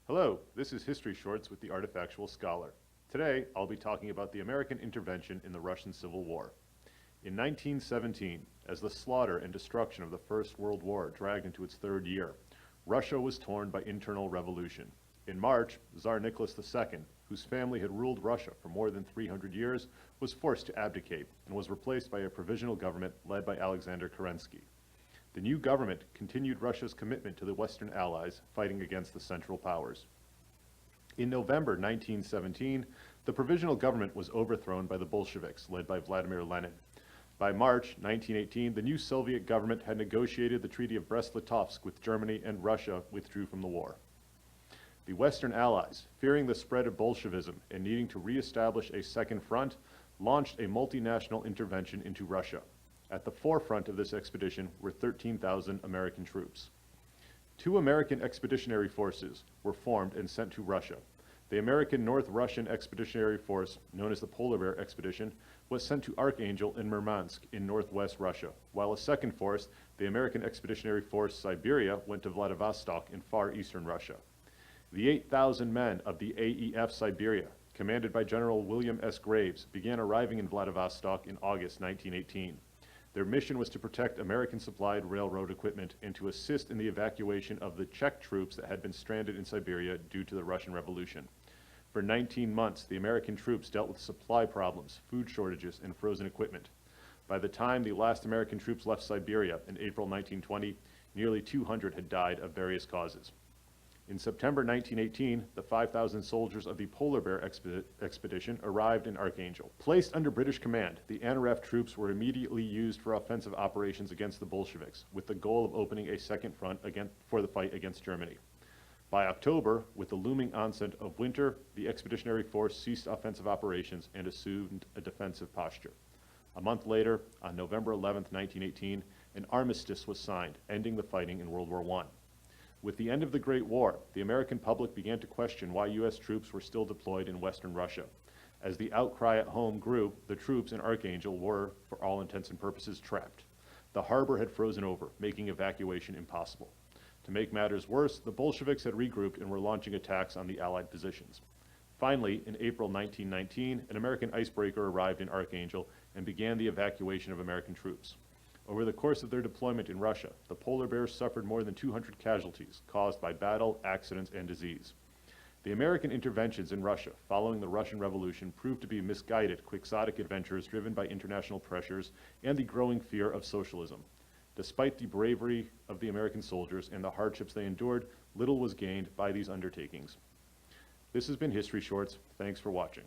Hello, this is History Shorts with the Artifactual Scholar. Today, I'll be talking about the American intervention in the Russian Civil War. In 1917, as the slaughter and destruction of the First World War dragged into its third year, Russia was torn by internal revolution. In March, Tsar Nicholas II, whose family had ruled Russia for more than 300 years, was forced to abdicate and was replaced by a provisional government led by Alexander Kerensky. The new government continued Russia's commitment to the Western Allies, fighting against the Central Powers. In November 1917, the provisional government was overthrown by the Bolsheviks, led by Vladimir Lenin. By March 1918, the new Soviet government had negotiated the Treaty of Brest-Litovsk with Germany, and Russia withdrew from the war. The Western Allies, fearing the spread of Bolshevism and needing to re-establish a second front, launched a multinational intervention into Russia. At the forefront of this expedition were 13,000 American troops. Two American expeditionary forces were formed and sent to Russia. The American North Russian Expeditionary Force, known as the Polar Bear Expedition, was sent to Archangel in Murmansk in northwest Russia, while a second force, the American Expeditionary Force Siberia, went to Vladivostok in far eastern Russia. The 8,000 men of the AEF Siberia, commanded by General William S. Graves, began arriving in Vladivostok in August 1918. Their mission was to protect American-supplied railroad equipment and to assist in the evacuation of the Czech troops that had been stranded in Siberia due to the Russian Revolution. For 19 months, the American troops dealt with supply problems, food shortages, and frozen equipment. By the time the last American troops left Siberia in April 1920, nearly 200 had died of various causes. In September 1918, the 5,000 soldiers of the Polar Bear Expedition arrived in Archangel. Placed under British command, the ANRF troops were immediately used for offensive operations against the Bolsheviks, with the goal of opening a second front for the fight against Germany. By October, with the looming onset of winter, the Expeditionary Force ceased offensive operations and assumed a defensive posture. A month later, on November 11, 1918, an armistice was signed, ending the fighting in World War I. With the end of the Great War, the American public began to question why U.S. troops were still deployed in Western Russia. As the outcry at home grew, the troops in Archangel were, for all intents and purposes, trapped. The harbor had frozen over, making evacuation impossible. To make matters worse, the Bolsheviks had regrouped and were launching attacks on the Allied positions. Finally, in April 1919, an American icebreaker arrived in Archangel and began the evacuation of American troops. Over the course of their deployment in Russia, the Polar Bears suffered more than 200 casualties caused by battle, accidents, and disease. The American interventions in Russia following the Russian Revolution proved to be misguided, quixotic adventures driven by international pressures and the growing fear of socialism. Despite the bravery of the American soldiers and the hardships they endured, little was gained by these undertakings. This has been History Shorts. Thanks for watching.